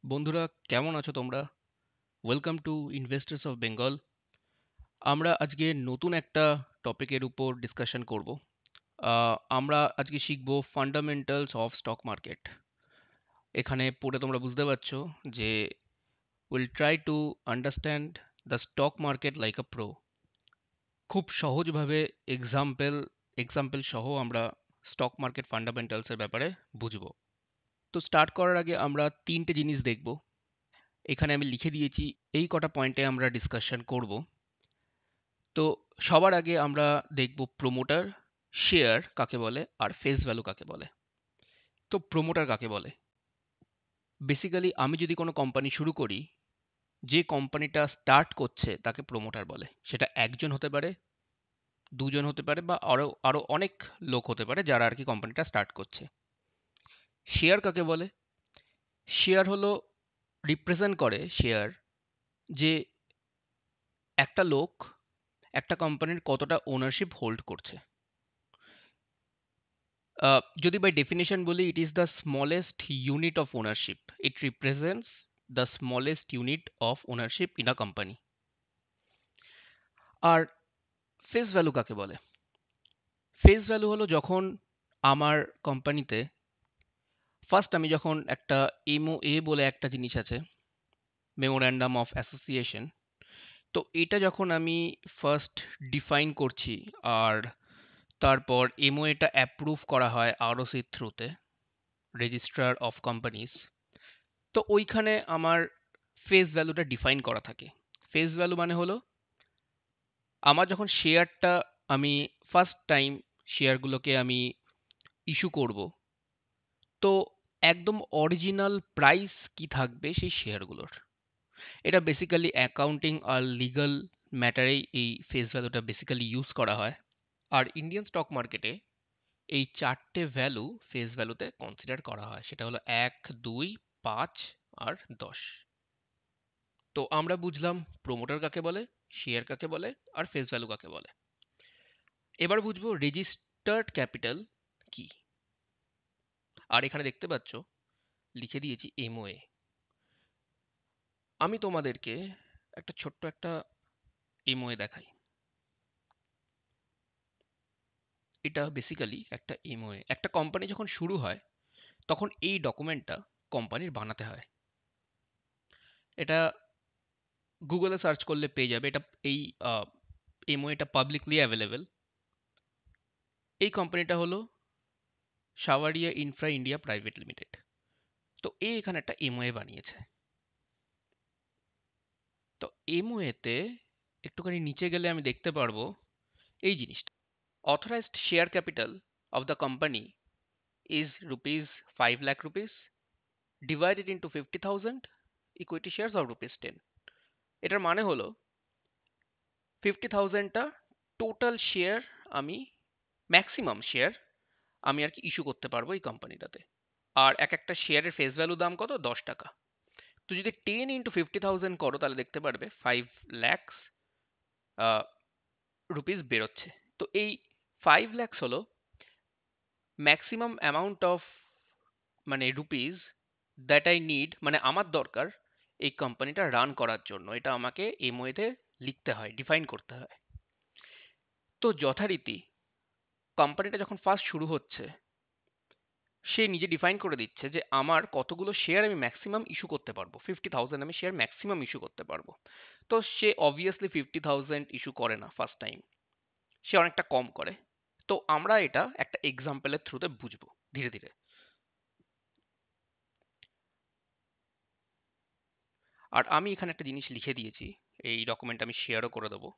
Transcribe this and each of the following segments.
বন্ধুরা, কেমন আছো তোমরা? Welcome to investors of Bengal. আমরা আজকে নতুন একটা টপিকের উপর ডিসকাশন করব। আমরা আজকে শিখব ফান্ডামেন্টালস অফ স্টক মার্কেট। এখানে পড়ে তোমরা বুঝতে পারছো যে will try to understand the stock market like a pro. খুব সহজভাবে এক্সাম্পল এক্সাম্পল সহ আমরা স্টক মার্কেট ফান্ডামেন্টালসের ব্যাপারে বুঝবো। তো স্টার্ট করার আগে আমরা তিনটে জিনিস দেখব। এখানে আমি লিখে দিয়েছি, এই কটা পয়েন্টে আমরা ডিসকাশন করব। তো সবার আগে আমরা দেখব প্রোমোটার, শেয়ার কাকে বলে আর ফেস ভ্যালু কাকে বলে। তো প্রোমোটার কাকে বলে? বেসিক্যালি আমি যদি কোনো কোম্পানি শুরু করি, যে কোম্পানিটা স্টার্ট করছে তাকে প্রোমোটার বলে। সেটা একজন হতে পারে, দুজন হতে পারে, বা আরো আরো অনেক লোক হতে পারে যারা আর কি কোম্পানিটা স্টার্ট করছে। শেয়ার কাকে বলে? শেয়ার হলো, রিপ্রেজেন্ট করে শেয়ার, যে একটা লোক একটা কোম্পানির কতটা ওনারশিপ হোল্ড করছে। যদি বাই ডেফিনেশন বলি, it is the smallest unit of ownership. It represents the smallest unit of ownership in a company. আর ফেস ভ্যালু কাকে বলে? ফেস ভ্যালু হলো যখন আমার কোম্পানিতে ফার্স্ট আমি যখন একটা এমওএ বলে একটা জিনিস আছে, মেমোরেন্ডাম অফ অ্যাসোসিয়েশন। তো এটা যখন আমি ফার্স্ট ডিফাইন করছি, আর তারপর এমওএটা অ্যাপ্রুভ করা হয় আরওসির থ্রুতে, রেজিস্ট্রার অফ কোম্পানিজ। তো ওইখানে আমার ফেস ভ্যালুটা ডিফাইন করা থাকে। ফেস ভ্যালু মানে হলো, আমার যখন শেয়ারটা আমি ফার্স্ট টাইম শেয়ারগুলোকে আমি ইস্যু করব, তো একদম অরিজিনাল প্রাইস কি থাকবে সেই শেয়ারগুলোর। এটা বেসিক্যালি অ্যাকাউন্টিং আর লিগ্যাল ম্যাটারেই এই ফেস ভ্যালুটা বেসিক্যালি ইউজ করা হয়। আর ইন্ডিয়ান স্টক মার্কেটে এই চারটে ভ্যালু ফেস ভ্যালুতে কনসিডার করা হয়। সেটা হলো ১, ২, ৫ আর ১০। তো আমরা বুঝলাম প্রোমোটার কাকে বলে, শেয়ার কাকে বলে, আর ফেস ভ্যালু কাকে বলে। এবার বুঝবো রেজিস্টার্ড ক্যাপিটাল কি। আর এখানে দেখতে পাচ্ছ লিখে দিয়েছি এমওএ। আমি তোমাদেরকে একটা ছোট্ট একটা এমওএ দেখাই। এটা বেসিক্যালি একটা এমওএ। একটা কোম্পানি যখন শুরু হয় তখন এই ডকুমেন্টটা কোম্পানির বানাতে হয়। এটা গুগলে সার্চ করলে পেয়ে যাবে। এটা এই এমওএটা পাবলিকলি অ্যাভেলেবেল। এই কোম্পানিটা হলো Saawariya infra India private limited. তো এখানে একটা এমওএ বানিয়েছে। তো এমওএতে একটুখানি নিচে গেলে আমি দেখতে পারবো এই জিনিসটা। Authorised share capital of the company is rupees 5 lakh rupees divided into 50,000 equity shares of rupees 10। এটার মানে হলো 50,000টা টোটাল শেয়ার, আমি ম্যাক্সিমাম শেয়ার আমি আর কি ইস্যু করতে পারবো এই কোম্পানিটাতে। আর এক একটা শেয়ারের ফেস ভ্যালু দাম কত? 10 টাকা। তো যদি 10 × 50,000 করো তাহলে দেখতে পারবে 5 lakhs রুপিস বেরোচ্ছে। তো এই 5 lakhs হলো ম্যাক্সিমাম অ্যামাউন্ট অফ, মানে রুপিস, দ্যাট আই নিড, মানে আমার দরকার এই কোম্পানিটা রান করার জন্য। এটা আমাকে এমওএতে লিখতে হয়, ডিফাইন করতে হয়। তো যথারীতি কোম্পানিটা যখন ফার্স্ট শুরু হচ্ছে, সে নিজে ডিফাইন করে দিচ্ছে যে আমার কতগুলো শেয়ার আমি ম্যাক্সিমাম ইস্যু করতে পারবো। 50,000 আমি শেয়ার ম্যাক্সিমাম ইস্যু করতে পারবো। তো সে অবভিয়াসলি 50,000 ইস্যু করে না ফার্স্ট টাইম, সে অনেকটা কম করে। তো আমরা এটা একটা এক্সাম্পলের থ্রুতে বুঝবো ধীরে ধীরে। আর আমি এখানে একটা জিনিস লিখে দিয়েছি, এই ডকুমেন্ট আমি শেয়ারও করে দেবো।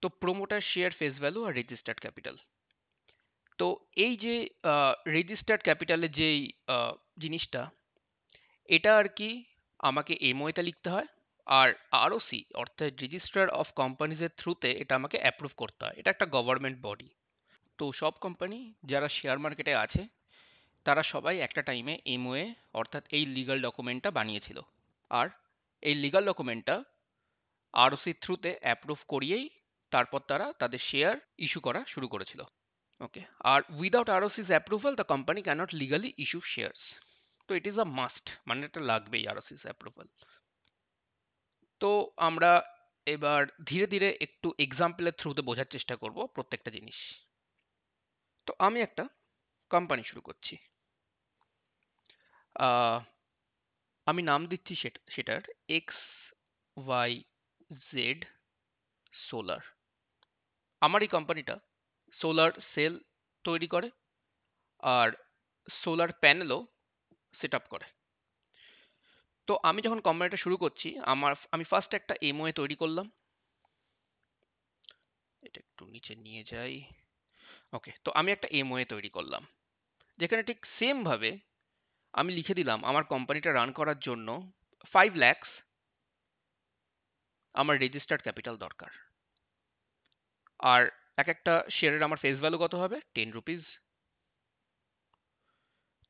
তো প্রোমোটার শেয়ার ফেস ভ্যালু আর রেজিস্টার্ড ক্যাপিটাল। তো এই যে রেজিস্টার্ড ক্যাপিটালের যেই জিনিসটা, এটা আর কি আমাকে এমওএতে লিখতে হয়। আর আরওসি অর্থাৎ রেজিস্ট্রার অফ কোম্পানিজের থ্রুতে এটা আমাকে অ্যাপ্রুভ করতে হয়। এটা একটা গভর্নমেন্ট বডি। তো সব কোম্পানি যারা শেয়ার মার্কেটে আছে তারা সবাই একটা টাইমে এমওএ অর্থাৎ এই লিগ্যাল ডকুমেন্টটা বানিয়েছিল। আর এই লিগ্যাল ডকুমেন্টটা আরওসির থ্রুতে অ্যাপ্রুভ করিয়েই তারপর তারা তাদের শেয়ার ইস্যু করা শুরু করেছিল। ওকে। আর without ROC's approval the company cannot legally issue shares. তো ইট ইজ আ মাস্ট, মানে এটা লাগবেই আরওসিস অ্যাপ্রুভাল। তো আমরা এবার ধীরে ধীরে একটু এক্সাম্পলের থ্রুতে বোঝার চেষ্টা করব প্রত্যেকটা জিনিস। তো আমি একটা কোম্পানি শুরু করছি। আহ, আমি নাম দিচ্ছি সেটার XYZ সোলার। আমার এই কোম্পানিটা সোলার সেল তৈরি করে আর সোলার প্যানেলও সেট আপ করে। তো আমি যখন কোম্পানিটা শুরু করছি, আমি ফার্স্ট একটা এমওএ তৈরি করলাম। এটা একটু নিচে নিয়ে যাই। ওকে, তো আমি একটা এমওএ তৈরি করলাম, যেখানে ঠিক সেম ভাবে আমি লিখে দিলাম আমার কোম্পানিটা রান করার জন্য 5 lakhs আমার রেজিস্টার্ড ক্যাপিটাল দরকার। আর এক একটা শেয়ারের আমার ফেস ভ্যালু কত হবে? 10 রুপিস।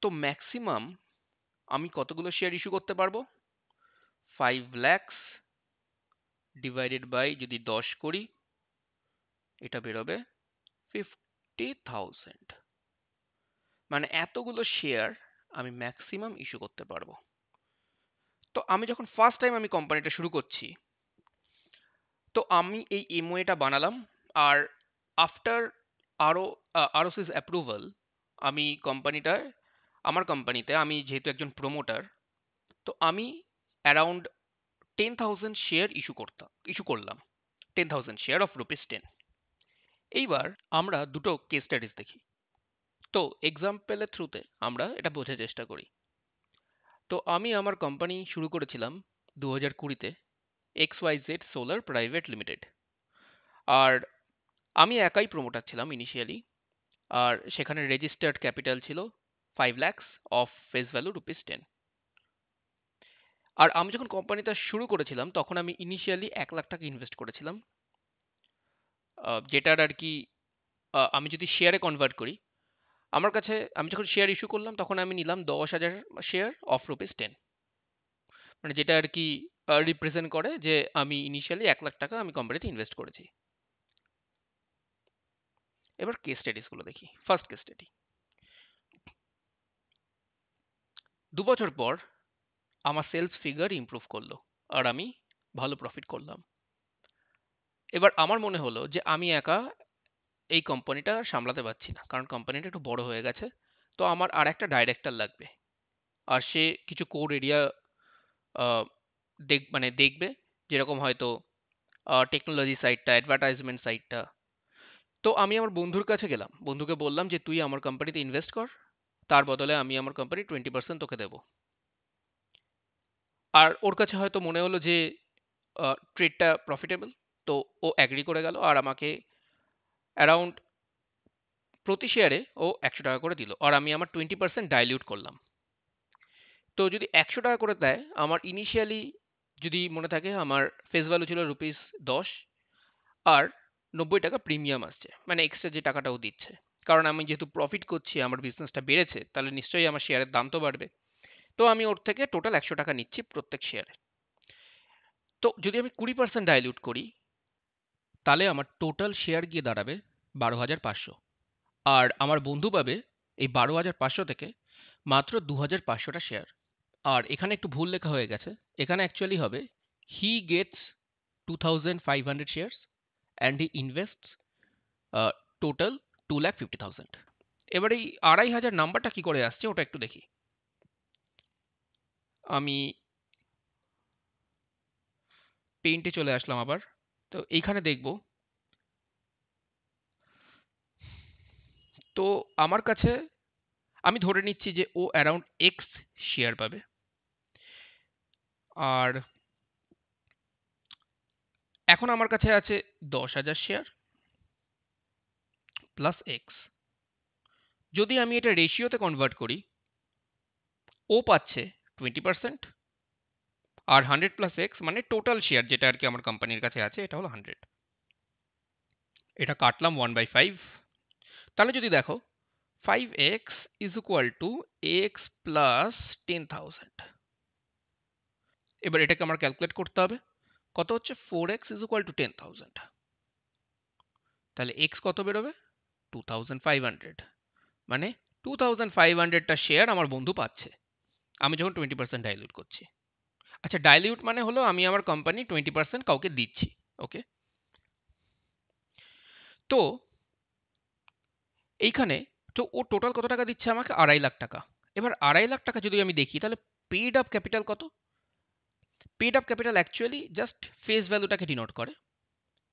তো ম্যাক্সিমাম আমি কতগুলো শেয়ার ইস্যু করতে পারবো? 5 lakhs ডিভাইডেড বাই যদি 10 করি, এটা বেরোবে 50,000। মানে এতগুলো শেয়ার আমি ম্যাক্সিমাম ইস্যু করতে পারবো। তো আমি যখন ফার্স্ট টাইম আমি কোম্পানিটা শুরু করছি, তো আমি এই এমওএটা বানালাম। আর আফটার আরও আরওসিস অ্যাপ্রুভাল, আমি আমার কোম্পানিতে আমি যেহেতু একজন প্রমোটার, তো আমি অ্যারাউন্ড 10,000 শেয়ার ইস্যু করলাম। 10,000 শেয়ার অফ রুপিস 10। এইবার আমরা দুটো কেস স্টাডিজ দেখি। তো এক্সাম্পলের থ্রুতে আমরা এটা বোঝার চেষ্টা করি। তো আমি আমার কোম্পানি শুরু করেছিলাম 2020-তে, XYZ সোলার প্রাইভেট লিমিটেড। আর আমি একাই প্রমোটার ছিলাম ইনিশিয়ালি। আর সেখানে রেজিস্টার্ড ক্যাপিটাল ছিল 5 lakhs of face value rupees 10। আর আমি যখন কোম্পানিটা শুরু করেছিলাম তখন আমি ইনিশিয়ালি 1 লাখ টাকা ইনভেস্ট করেছিলাম, যেটার আর কি আমি যদি শেয়ারে কনভার্ট করি, আমার কাছে আমি যখন শেয়ার ইস্যু করলাম তখন আমি নিলাম 10,000 শেয়ার অফ রুপিস 10। মানে যেটা আর কি রিপ্রেজেন্ট করে যে আমি ইনিশিয়ালি 1 লাখ টাকা আমি কোম্পানিতে ইনভেস্ট করেছি। এবার কেস স্টাডিজ গুলো দেখি। ফার্স্ট কেস স্টাডি, 2 বছর পর আমার সেলস ফিগার ইমপ্রুভ করলো আর আমি ভালো প্রফিট করলাম। এবার আমার মনে হলো যে আমি একা এই কোম্পানিটা সামলাতে পারছি না, কারণ কোম্পানিটা একটু বড় হয়ে গেছে। তো আমার আর একটা ডাইরেক্টর লাগবে, আর সে কিছু কোর এরিয়া দেখবে, যেরকম হয়তো টেকনোলজি সাইডটা, অ্যাডভার্টাইজমেন্ট সাইডটা। তো আমি আমার বন্ধুর কাছে গেলাম, বন্ধুকে বললাম যে তুই আমার কোম্পানিতে ইনভেস্ট কর, তার বদলে আমি আমার কোম্পানি 20% তোকে দেবো। আর ওর কাছে হয়তো মনে হলো যে ট্রেডটা প্রফিটেবল, তো ও অ্যাগ্রি করে গেল আর আমাকে অ্যারাউন্ড প্রতি শেয়ারে ও 100 টাকা করে দিল, আর আমি আমার 20% ডাইলিউট করলাম। তো যদি 100 টাকা করে দেয়, আমার ইনিশিয়ালি যদি মনে থাকে আমার ফেস ভ্যালু ছিল রুপিস 10, আর 90 টাকা প্রিমিয়াম আসছে, মানে এক্সট্রা যে টাকাটা ও দিচ্ছে। কারণ আমি যেহেতু প্রফিট করছি, আমার বিজনেসটা বেড়েছে, তাহলে নিশ্চয়ই আমার শেয়ারের দাম তো বাড়বে। তো আমি ওর থেকে টোটাল 100 টাকা নিচ্ছি প্রত্যেক শেয়ারে। তো যদি আমি 20% ডাইলিউট করি, তাহলে আমার টোটাল শেয়ার গিয়ে দাঁড়াবে 12,500। আর আমার বন্ধু পাবে এই 12,500 থেকে মাত্র 2,500টা শেয়ার। আর এখানে একটু ভুল লেখা হয়ে গেছে, এখানে অ্যাকচুয়ালি হবে he gets 2,500 shares and he invests total 2,50,000। এবার এই 2,500 নাম্বারটা কি করে আসছে ওটা একটু দেখি। আমি পেইন্টে চলে আসলাম আবার। তো এইখানে দেখব, তো আমার কাছে আমি ধরে নিচ্ছি যে ও অ্যারাউন্ড এক্স শেয়ার পাবে। আর এখন আমার কাছে আছে 10,000 শেয়ার প্লাস এক্স। যদি আমি এটা রেশিওতে কনভার্ট করি, ও পাচ্ছে 20%, আর 100 প্লাস এক্স মানে টোটাল শেয়ার যেটা আর কি আমার কোম্পানির কাছে আছে, এটা হলো 100। এটা কাটলাম 1/5। তাহলে যদি দেখো, 5x is equal to x plus 10,000। এবার এটাকে আমার ক্যালকুলেট করতে হবে, কত হচ্ছে 4x ইজ ইকুয়াল টু 10,000। তাহলে এক্স কত বেরোবে? 2,500। মানে 2,500টা শেয়ার আমার বন্ধু পাচ্ছে। আমি যখন 20% ডাইলিউট করছি। আচ্ছা, ডাইলিউট মানে হলো আমি আমার কোম্পানি 20% কাউকে দিচ্ছি। ওকে, তো এইখানে তো ও টোটাল কত টাকা দিচ্ছে আমাকে? 2.5 লাখ টাকা। এবার 2.5 লাখ টাকা যদি আমি দেখি তাহলে পেইড আপ ক্যাপিটাল কত? Paid up capital actually just face ভ্যালুটাকে ডিনোট করে,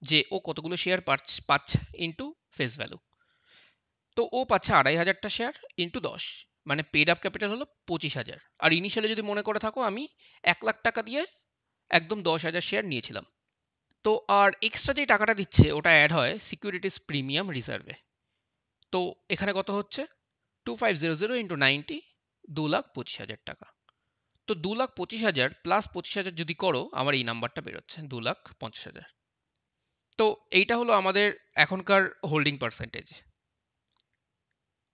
যে ও কতগুলো শেয়ার পাচ্ছে ইন্টু ফেস ভ্যালু। তো ও পাচ্ছে 2,500টা শেয়ার ইন্টু 10, মানে পেড আপ ক্যাপিটাল হলো 25,000। আর ইনিশিয়ালি যদি মনে করে থাকো আমি 1 লাখ টাকা দিয়ে একদম 10,000 শেয়ার নিয়েছিলাম। তো আর এক্সট্রা যে টাকাটা দিচ্ছে ওটা অ্যাড হয় সিকিউরিটিস প্রিমিয়াম রিজার্ভে। তো এখানে কত হচ্ছে? 2500 ইন্টু 90, 2,25,000 টাকা। তো 2,25,000 প্লাস 25,000 যদি করো আমার এই নাম্বারটা বেরোচ্ছে 2,50,000। তো এইটা হলো আমাদের এখনকার হোল্ডিং পার্সেন্টেজ।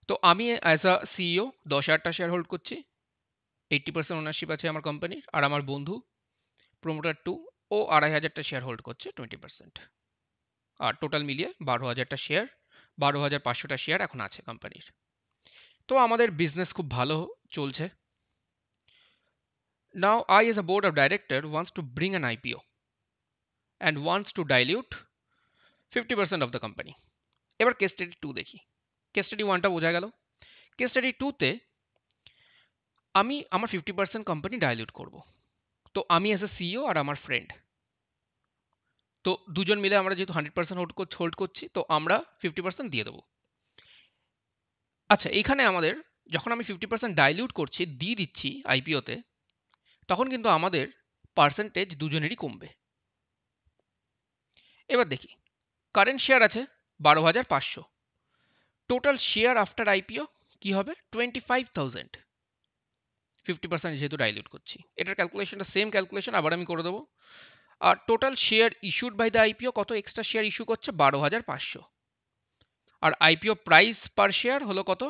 তো আমি অ্যাজ আ সিইও 10,000টা শেয়ার হোল্ড করছি, 80% ওনারশিপ আছে আমার কোম্পানির। আর আমার বন্ধু প্রোমোটার 2, ও 2,500টা শেয়ার হোল্ড করছে 20%। আর টোটাল মিলিয়ে 12,000টা শেয়ার, 12,500টা শেয়ার এখন আছে কোম্পানির। তো আমাদের বিজনেস খুব ভালো চলছে। Now I as a board of director wants to bring an IPO and wants to dilute 50% of the company. এবার কেস স্টাডি 2 দেখি। কেস স্টাডি 1টা বোঝা গেল। কেস স্টাডি 2তে আমি আমার 50% কোম্পানি ডাইলিউট করব। তো আমি অ্যাজ এ সিইও আর আমার ফ্রেন্ড, তো দুজন মিলে আমরা যেহেতু 100% হোল্ড করছি, তো আমরা 50% দিয়ে দেবো। আচ্ছা, এইখানে আমাদের যখন আমি 50% ডাইলিউট করছি, দিয়ে দিচ্ছি আইপিওতে, তখন কিন্তু আমাদের পার্সেন্টেজ দুজনেরই কমবে। এবার দেখি, কারেন্ট শেয়ার আছে 12,500, টোটাল শেয়ার আফটার আইপিও কি হবে? 25,000। 50% যেহেতু ডাইলিউট করছি, এটার ক্যালকুলেশনটা সেম ক্যালকুলেশন আবার আমি করে দেবো। আর total share issued by the IPO, কত এক্সট্রা শেয়ার ইস্যু করছে? 12,500। আর আইপিও প্রাইস পার শেয়ার হলো কত?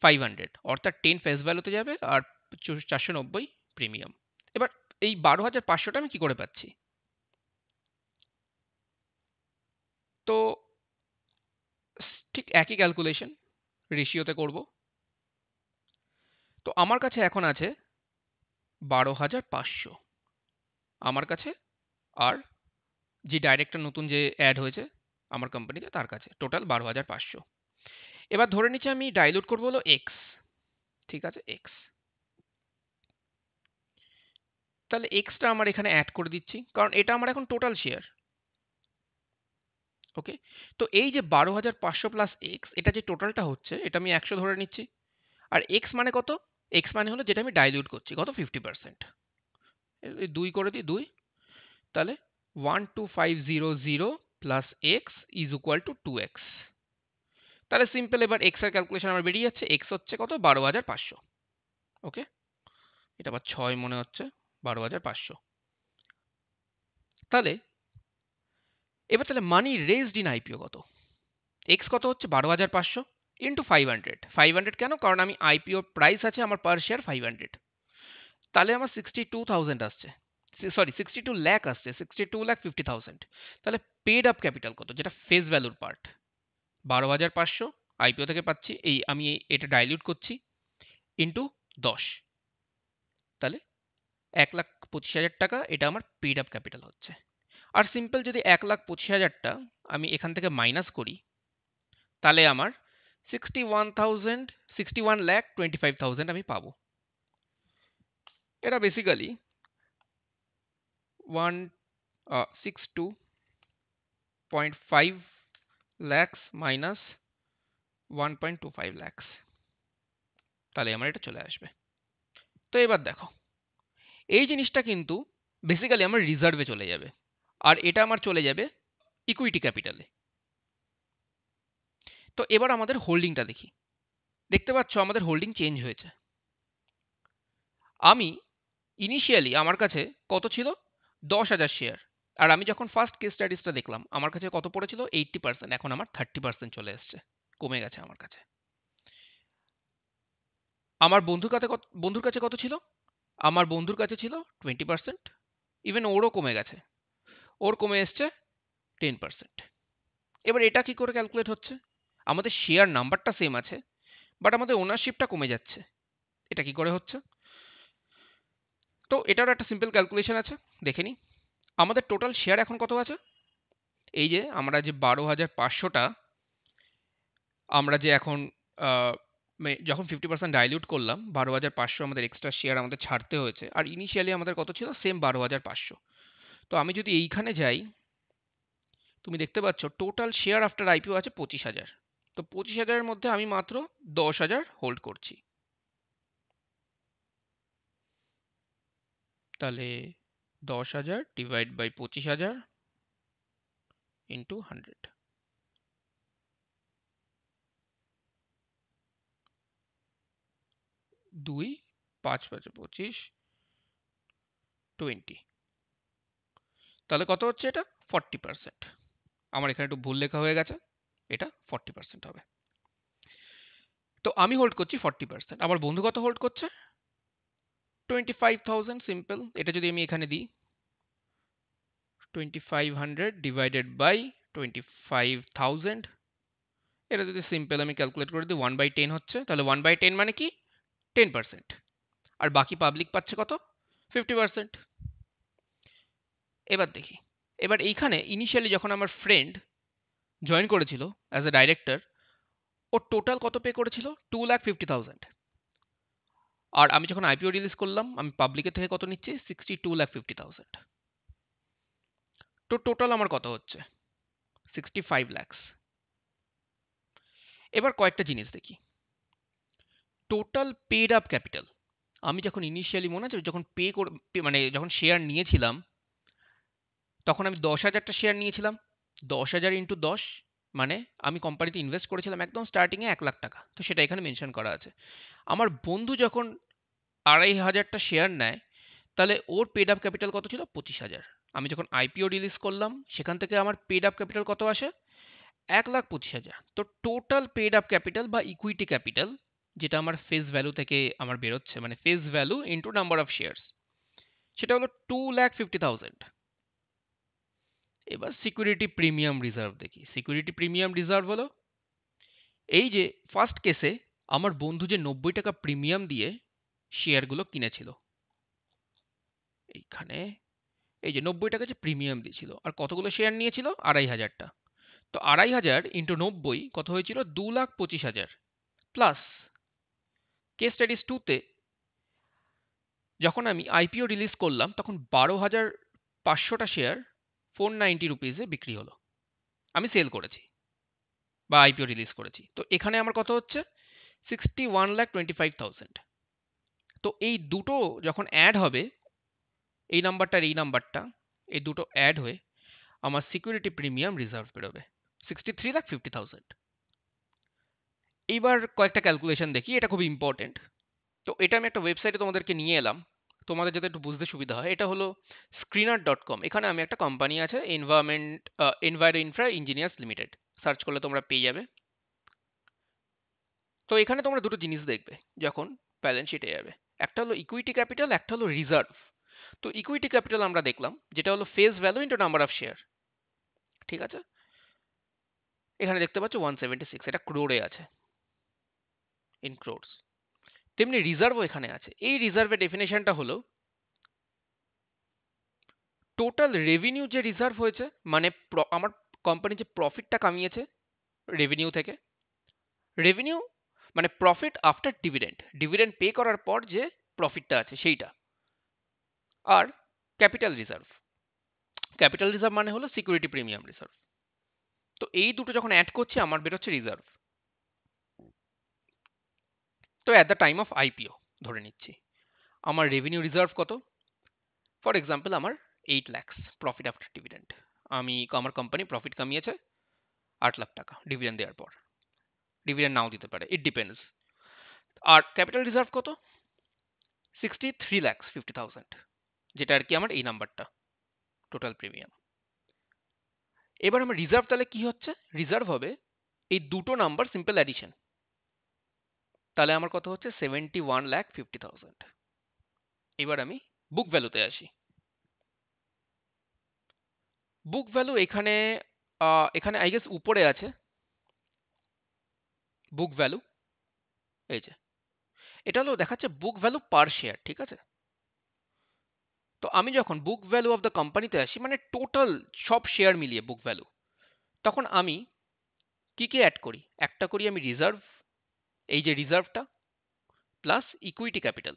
500, অর্থাৎ 10 ফেস ভ্যালুতে যাবে আর 490 প্রিমিয়াম। এবার এই 12,500টা আমি কি করে পাচ্ছি? তো ঠিক একই ক্যালকুলেশন রেশিওতে করব। তো আমার কাছে এখন আছে 12,500 আমার কাছে, আর যে ডাইরেক্টর নতুন যে অ্যাড হয়েছে আমার কোম্পানিতে তার কাছে, টোটাল 12,500। এবার ধরে নিচ্ছি আমি ডাইলুট করবো হলো এক্স। ঠিক আছে, এক্স। তাহলে এক্সটা আমার এখানে অ্যাড করে দিচ্ছি, কারণ এটা আমার এখন টোটাল শেয়ার। ওকে, তো এই যে 12,500 প্লাস এক্স, এটা যে টোটালটা হচ্ছে এটা আমি 100 ধরে নিচ্ছি। আর এক্স মানে কত? এক্স মানে হলো যেটা আমি ডাইলিউট করছি, কত? 50%। এই 2 করে দিই, 2। তাহলে 12500 plus x is equal to 2x। তাহলে সিম্পল, এবার এক্স এর ক্যালকুলেশন আমার বেরিয়ে যাচ্ছে। এক্স হচ্ছে কত? 12,500। ওকে, এটা আবার 6 মনে হচ্ছে, 12,500। তাহলে এবার তাহলে মানি রেজড ইন আইপিও কত? এক্স কত হচ্ছে? 12,500 ইন্টু 500। 500 কেন? কারণ আমি আইপিও প্রাইস আছে আমার পার শেয়ার 500। তাহলে আমার 62,000 আসছে, সরি 62 লাখ আসছে, 62,50,000। তাহলে পেড আপ ক্যাপিটাল কত, যেটা ফেস ভ্যালুর পার্ট? 12,500 আইপিও থেকে পাচ্ছি, এই আমি এটা ডাইলিউট করছি, ইন্টু 10। তাহলে 1,25,000 টাকা এটা আমার পেড আপ ক্যাপিটাল হচ্ছে। আর সিম্পল যদি 1,25,000টা আমি এখান থেকে মাইনাস করি, তাহলে আমার 61,25,000 আমি পাবো। এটা বেসিক্যালি 162.5 lakhs মাইনাস 1.25 lakhs, তাহলে আমার এটা চলে আসবে। তো এবার দেখো, এই জিনিসটা কিন্তু বেসিক্যালি আমার রিজার্ভে চলে যাবে, আর এটা আমার চলে যাবে ইকুইটি ক্যাপিটালে। তো এবার আমাদের হোল্ডিংটা দেখি। দেখতে পাচ্ছ আমাদের হোল্ডিং চেঞ্জ হয়েছে। আমি ইনিশিয়ালি আমার কাছে কত ছিল? 10,000 শেয়ার। আর আমি যখন ফার্স্ট কেস স্টাডিজটা দেখলাম আমার কাছে কত পড়েছিল? 80%। এখন আমার 30% চলে এসছে, কমে গেছে আমার কাছে। আমার বন্ধুর কাছে কত ছিল? আমার বন্ধুর কাছে ছিল 20%। ইভেন ওরও কমে গেছে, ওর কমে এসছে 10%। এবার এটা কি করে ক্যালকুলেট হচ্ছে? আমাদের শেয়ার নাম্বারটা সেম আছে, বাট আমাদের ওনারশিপটা কমে যাচ্ছে। এটা কি করে হচ্ছে? তো এটারও একটা সিম্পল ক্যালকুলেশন আছে, দেখে নিই। আমাদের টোটাল শেয়ার এখন কত আছে? এই যে আমরা যে 12,500টা আমরা যে এখন যখন 50% ডাইলিউট করলাম, 12,500 আমাদের এক্সট্রা শেয়ার আমাদের ছাড়তে হয়েছে। আর ইনিশিয়ালি আমাদের কত ছিল? সেম 12,500। তো আমি যদি এইখানে যাই, তুমি দেখতে পাচ্ছ টোটাল শেয়ার আফটার আইপিও আছে 25,000। তো 25,000-এর মধ্যে আমি মাত্র 10,000 হোল্ড করছি। তাহলে 10,000 ডিভাইড বাই 25,000 ইন্টু 100। 2, 5 5 25, 20। তাহলে কত হচ্ছে এটা? 40%। আমার এখানে একটু ভুল লেখা হয়ে গেছে, এটা 40% হবে। তো আমি হোল্ড করছি 40%, আমার বন্ধু কত হোল্ড করছে? 25,000। সিম্পল, এটা যদি আমি এখানে দিই, 2500 ডিভাইডেড বাই 25,000, এটা যদি সিম্পল আমি ক্যালকুলেট করে দিই 1/10 হচ্ছে, তাহলে 1/10 মানে কি? 10%। আর বাকি পাবলিক পাচ্ছে কত? 50%। এবার দেখি, এবার এইখানে ইনিশিয়ালি যখন আমার ফ্রেন্ড জয়েন করেছিল অ্যাজ এ ডাইরেক্টর, ও টোটাল কত পে করেছিল? 2,50,000। আর আমি যখন আইপিও রিলিজ করলাম, আমি পাবলিকের থেকে কত নিচ্ছি? 62,50,000। তো টোটাল আমার কত হচ্ছে? 65 lakhs। এবার কয়েকটা জিনিস দেখি। টোটাল পেড আপ ক্যাপিটাল, আমি যখন ইনিশিয়ালি মনে আছে যখন মানে যখন শেয়ার নিয়েছিলাম, তখন আমি 10,000টা শেয়ার নিয়েছিলাম। 10,000 ইন্টু 10 মানে আমি কোম্পানিতে ইনভেস্ট করেছিলাম একদম স্টার্টিংয়ে 1,00,000 টাকা। তো সেটা এখানে মেনশন করা আছে। আমার বন্ধু যখন 2,500টা শেয়ার নেয়, তাহলে ওর পেড আপ ক্যাপিটাল কত ছিল? 25,000। আমি যখন আইপিও রিলিজ করলাম, সেখান থেকে আমার পেড আপ ক্যাপিটাল কত আসে? 1,25,000। তো টোটাল পেড আপ ক্যাপিটাল বা ইকুইটি ক্যাপিটাল, যেটা আমার ফেস ভ্যালু থেকে আমার বেরোচ্ছে, মানে face value into number of shares, সেটা হলো 2,50,000। এবার সিকিউরিটি প্রিমিয়াম রিজার্ভ দেখি। সিকিউরিটি প্রিমিয়াম রিজার্ভ হলো এই যে ফার্স্ট কেসে আমার বন্ধু যে 90 টাকা প্রিমিয়াম দিয়ে শেয়ারগুলো কিনেছিল, এইখানে এই যে 90 টাকা যে প্রিমিয়াম দিয়েছিল, আর কতগুলো শেয়ার নিয়েছিল? 2,500টা। তো 2,500 ইন্টু 90 কত হয়েছিল? 2,25,000। প্লাস কেস স্টাডিজ 2-তে যখন আমি আইপিও রিলিজ করলাম, তখন 12,500টা শেয়ার 490 রুপিসে বিক্রি হলো, আমি সেল করেছি বা আইপিও রিলিজ করেছি। তো এখানে আমার কত হচ্ছে? 61,25,000। তো এই দুটো যখন অ্যাড হবে, এই নাম্বারটা আর এই নাম্বারটা, এই দুটো অ্যাড হয়ে আমার সিকিউরিটি প্রিমিয়াম রিজার্ভ বেরোবে 63,50,000। এইবার কয়েকটা ক্যালকুলেশন দেখি, এটা খুব ইম্পর্টেন্ট। তো এটা আমি একটা ওয়েবসাইটে তোমাদেরকে নিয়ে এলাম, তোমাদের যাতে একটু বুঝতে সুবিধা হয়। এটা হলো screener.com। এখানে আমি একটা কোম্পানি আছে, এনভায়রো ইনফ্রা ইঞ্জিনিয়ার্স লিমিটেড, সার্চ করলে তোমরা পেয়ে যাবে। তো এখানে তোমরা দুটো জিনিস দেখবে যখন ব্যালেন্স শিটে যাবে, একটা হলো ইকুইটি ক্যাপিটাল, একটা হলো রিজার্ভ। তো ইকুইটি ক্যাপিটাল আমরা দেখলাম, যেটা হলো face value into number of share, ঠিক আছে? এখানে দেখতে পাচ্ছ 176, এটা ক্রোড়ে আছে, ইন ক্রোডস। তেমনি রিজার্ভও এখানে আছে। এই রিজার্ভের ডেফিনেশনটা হলো টোটাল রেভিনিউ যে রিজার্ভ হয়েছে, মানে আমার কোম্পানি যে প্রফিটটা কামিয়েছে রেভিনিউ থেকে, রেভিনিউ মানে profit after dividend, dividend pay করার পর যে প্রফিটটা আছে সেইটা। আর ক্যাপিটাল রিজার্ভ, ক্যাপিটাল রিজার্ভ মানে হলো সিকিউরিটি প্রিমিয়াম রিজার্ভ। তো এই দুটো যখন অ্যাড করছি আমার বেরোচ্ছে রিজার্ভ। তো at the time of IPO ধরে নিচ্ছি আমার রেভিনিউ রিজার্ভ কত? ফর এক্সাম্পল আমার 8 lakhs প্রফিট আফটার ডিভিডেন্ড। আমার কোম্পানি প্রফিট কামিয়েছে 8 লাখ টাকা ডিভিডেন্ড দেওয়ার পর। ডিভিডেন্ড নাও দিতে পারে, ইট ডিপেন্ডস। আর ক্যাপিটাল রিজার্ভ কত? 63,50,000, যেটা আর কি আমার এই নাম্বারটা টোটাল প্রিমিয়াম। এবার আমার রিজার্ভ তাহলে কি হচ্ছে? রিজার্ভ হবে এই দুটো নাম্বার সিম্পল অ্যাডিশন। তাহলে আমার কত হচ্ছে? 71,50,000। এবার আমি বুক ভ্যালুতে আসি। বুক ভ্যালু এখানে এখানে আই গেস উপরে আছে বুক ভ্যালু, এই যে এটা হলো দেখাচ্ছে বুক ভ্যালু পার শেয়ার, ঠিক আছে? আমি যখন বুক ভ্যালু অফ দ্য কোম্পানিতে আসি, মানে টোটাল সব শেয়ার মিলিয়ে বুক ভ্যালু, তখন আমি কি কি অ্যাড করি? একটা করি আমি রিজার্ভ, এই যে রিজার্ভটা, প্লাস ইকুইটি ক্যাপিটাল।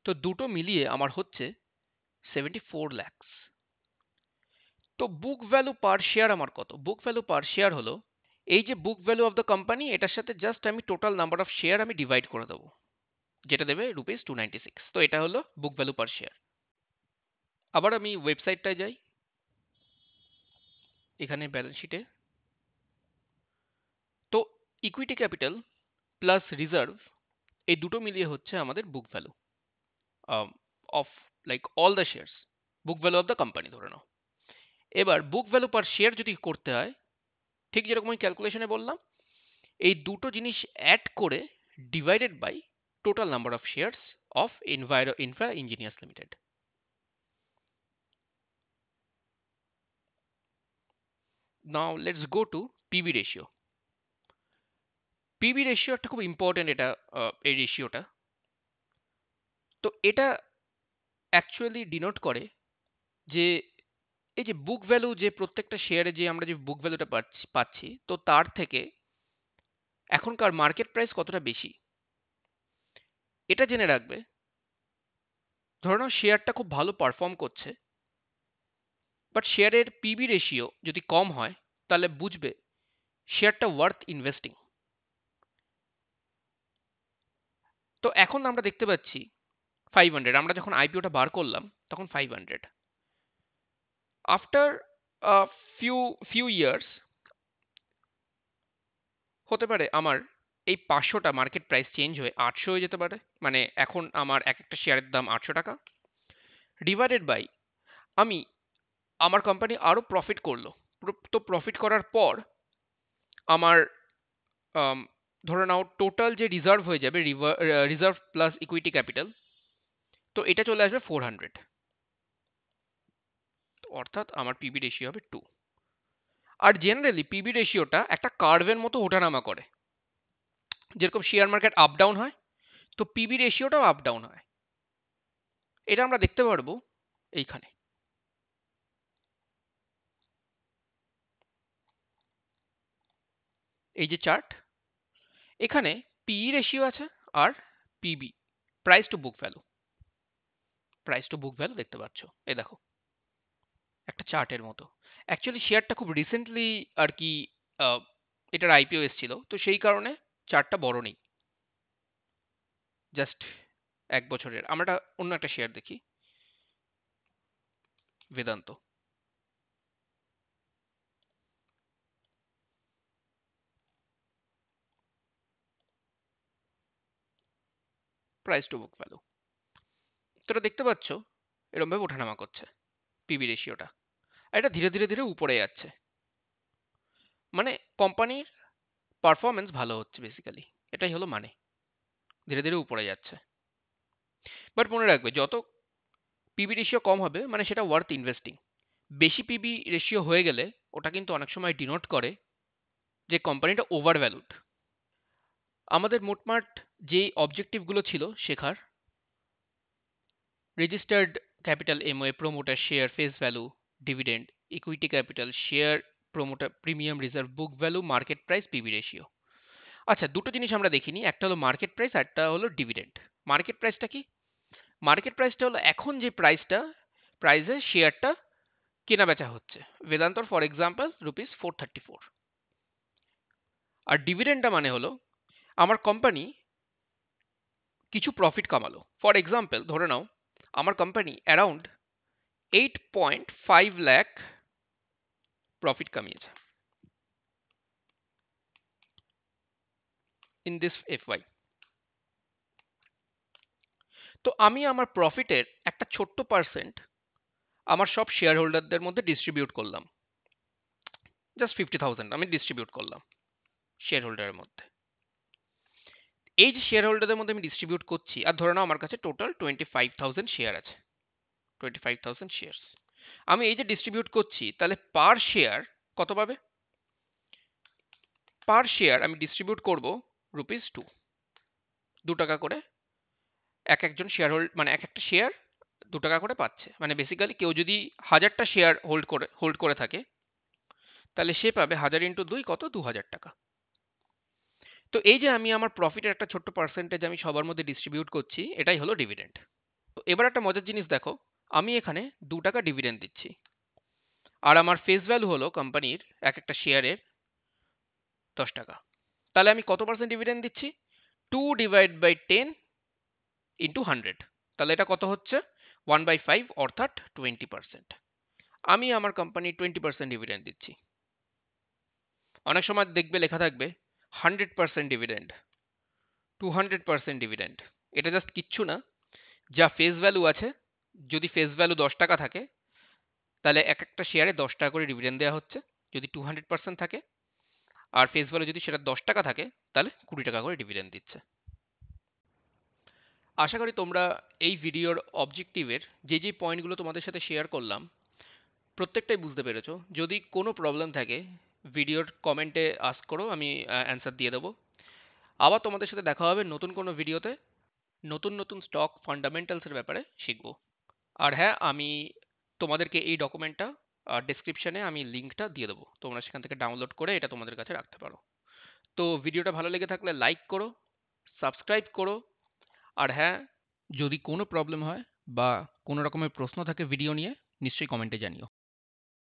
তো দুটো মিলিয়ে আমার হচ্ছে 74 lakhs। তো বুক ভ্যালু পার শেয়ার আমার কত? বুক ভ্যালু পার শেয়ার হলো এই যে book value of the company, এটার সাথে জাস্ট আমি টোটাল নাম্বার অফ শেয়ার আমি ডিভাইড করে দেবো, যেটা দেবে ₹296। তো এটা হলো বুক ভ্যালু পার শেয়ার। আবার আমি ওয়েবসাইটটায় যাই, এখানে ব্যালেন্স শিটে, তো ইকুইটি ক্যাপিটাল প্লাস রিজার্ভ এই দুটো মিলিয়ে হচ্ছে আমাদের book value of like all the shares, book value of the company ধরে নাও। এবার বুক ভ্যালু পার শেয়ার যদি করতে হয়, ঠিক যেরকম আমি ক্যালকুলেশনে বললাম, এই দুটো জিনিস অ্যাড করে divided by total number of shares of Infra Engineers Limited. Now let's go to PB ratio. PB ratio একটা খুব ইম্পর্টেন্ট, এটা এই রেশিওটা। তো এটা অ্যাকচুয়ালি ডিনোট করে যে এই যে বুক ভ্যালু, যে প্রত্যেকটা শেয়ারে যে আমরা যে বুক ভ্যালুটা পাচ্ছি, তো তার থেকে এখনকার মার্কেট প্রাইস কতটা বেশি এটা জেনে রাখবে। ধরে নাও শেয়ারটা খুব ভালো পারফর্ম করছে, বাট শেয়ারের পিবি রেশিও যদি কম হয়, তাহলে বুঝবে শেয়ারটা ওয়ার্থ ইনভেস্টিং। তো এখন আমরা দেখতে পাচ্ছি 500, আমরা যখন আইপিওটা বার করলাম তখন 500। আফটার ফিউ ফিউ ইয়ার্স হতে পারে আমার এই 500টা মার্কেট প্রাইস চেঞ্জ হয়ে 800 হয়ে যেতে পারে। মানে এখন আমার এক একটা শেয়ারের দাম 800 টাকা, ডিভাইডেড বাই আমি আমার কোম্পানি আরো প্রফিট করলো। তো প্রফিট করার পর আমার আম, ধরে নাও টোটাল যে রিজার্ভ হয়ে যাবে, রিজার্ভ প্লাস ইকুইটি ক্যাপিটাল, তো এটা চলে আসবে 400। অর্থাৎ আমার পিবি রেশিও হবে 2। আর জেনারেলি পিবি রেশিওটা একটা কার্ভের মতো ওঠানামা করে, যেরকম শেয়ার মার্কেট আপ ডাউন হয়, তো পিবি রেশিওটাও আপ ডাউন হয়। এটা আমরা দেখতে পারবো এইখানে। এই যে চার্ট, এখানে পিই রেশিও আছে আর PB, price to book value, price to book value দেখতে পাচ্ছ, এই দেখো একটা চার্টের মতো। অ্যাকচুয়ালি শেয়ারটা খুব রিসেন্টলি আর কি আহ, এটার আইপিও এসেছিল, তো সেই কারণে চার্টটা বড় নেই, জাস্ট 1 বছরের। আমরা অন্য একটা শেয়ার দেখি, Vedanta. Price to book value, তো এটা দেখতে পাচ্ছ এরকম ভাবে ওঠানামা করছে পিবি রেশিওটা, আর এটা ধীরে ধীরে ধীরে উপরে যাচ্ছে। মানে কোম্পানির পারফরমেন্স ভালো হচ্ছে বেসিক্যালি, এটাই হলো মানে, ধীরে ধীরে উপরে যাচ্ছে। বাট মনে রাখবে, যত পিবি রেশিও কম হবে মানে সেটা ওয়ার্থ ইনভেস্টিং। বেশি পিবি রেশিও হয়ে গেলে ওটা কিন্তু অনেক সময় ডিনোট করে যে কোম্পানিটা ওভার ভ্যালুড। আমাদের মোটমাট যে অবজেক্টিভগুলো ছিল শেখার, registered capital MOA, promoter share face value, dividend, equity capital, share, promoter premium reserve, book value, market price, PB ratio. আচ্ছা, দুটো জিনিস আমরা দেখিনি, একটা হলো মার্কেট প্রাইস আর একটা হলো ডিভিডেন্ড। মার্কেট প্রাইসটা কি? মার্কেট প্রাইসটা হলো এখন যে প্রাইসে শেয়ারটা কেনা বেচা হচ্ছে। বেদান্তর ফর এক্সাম্পল ₹434। আর ডিভিডেন্ডটা মানে হলো আমার কোম্পানি কিছু প্রফিট কামালো। ফর এক্সাম্পল ধরে নাও আমার কোম্পানি অ্যারাউন্ড 8.5 লাখ প্রফিট কামিয়েছে ইন দিস FY। তো আমি আমার প্রফিটের একটা ছোট্ট পার্সেন্ট আমার সব শেয়ার হোল্ডারদের মধ্যে ডিস্ট্রিবিউট করলাম, জাস্ট 50,000 আমি ডিস্ট্রিবিউট করলাম শেয়ার হোল্ডারের মধ্যে। এই যে শেয়ার হোল্ডারদের মধ্যে আমি ডিস্ট্রিবিউট করছি, আর ধরে নাও আমার কাছে টোটাল 25,000 শেয়ার আছে, 25,000 শেয়ার্স আমি এই যে ডিস্ট্রিবিউট করছি, তাহলে পার শেয়ার কত পাবে? পার শেয়ার আমি ডিস্ট্রিবিউট করব ₹2, 2 টাকা করে এক একজন শেয়ার হোল্ড, মানে এক একটা শেয়ার 2 টাকা করে পাচ্ছে। মানে বেসিক্যালি কেউ যদি 1000টা শেয়ার হোল্ড করে থাকে, তাহলে সে পাবে 1000 ইন্টু 2 কত, 2000 টাকা। তো এই যে আমি আমার প্রফিটের একটা ছোট্ট পার্সেন্টেজ আমি সবার মধ্যে ডিস্ট্রিবিউট করছি, এটাই হলো ডিভিডেন্ড। তো এবার একটা মজার জিনিস দেখো, আমি এখানে 2 টাকা ডিভিডেন্ড দিচ্ছি, আর আমার ফেস ভ্যালু হলো কোম্পানির এক একটা শেয়ারের 10 টাকা। তাহলে আমি কত পার্সেন্ট ডিভিডেন্ড দিচ্ছি? 2/10 ইন্টু 100। তাহলে এটা কত হচ্ছে? 1/5, অর্থাৎ 20%। আমি আমার কোম্পানি 20% ডিভিডেন্ড দিচ্ছি। অনেক সময় দেখবে লেখা থাকবে 100% ডিভিডেন্ড, 200% ডিভিডেন্ড। এটা জাস্ট কিচ্ছু না, যা ফেস ভ্যালু আছে, যদি ফেস ভ্যালু 10 টাকা থাকে, তাহলে এক একটা শেয়ারে 10 টাকা করে ডিভিডেন্ড দেওয়া হচ্ছে। যদি 200% থাকে, আর ফেস ভ্যালু যদি সেটা 10 টাকা থাকে, তাহলে 20 টাকা করে ডিভিডেন্ড দিচ্ছে। আশা করি তোমরা এই ভিডিওর অবজেক্টিভের যে যে পয়েন্টগুলো তোমাদের সাথে শেয়ার করলাম, প্রত্যেকটাই বুঝতে পেরেছো। যদি কোনো প্রবলেম থাকে, ভিডিওর কমেন্টে আস্ক করো, আমি অ্যান্সার দিয়ে দেবো। আবার তোমাদের সাথে দেখা হবে নতুন কোনো ভিডিওতে, নতুন নতুন স্টক ফান্ডামেন্টালসের ব্যাপারে শিখবো। আর হ্যাঁ, আমি তোমাদেরকে এই ডকুমেন্টটা ডেসক্রিপশনে আমি লিঙ্কটা দিয়ে দেবো, তোমরা সেখান থেকে ডাউনলোড করে এটা তোমাদের কাছে রাখতে পারো। তো ভিডিওটা ভালো লেগে থাকলে লাইক করো, সাবস্ক্রাইব করো। আর হ্যাঁ, যদি কোনো প্রবলেম হয় বা কোনো রকমের প্রশ্ন থাকে ভিডিও নিয়ে, নিশ্চয়ই কমেন্টে জানিও।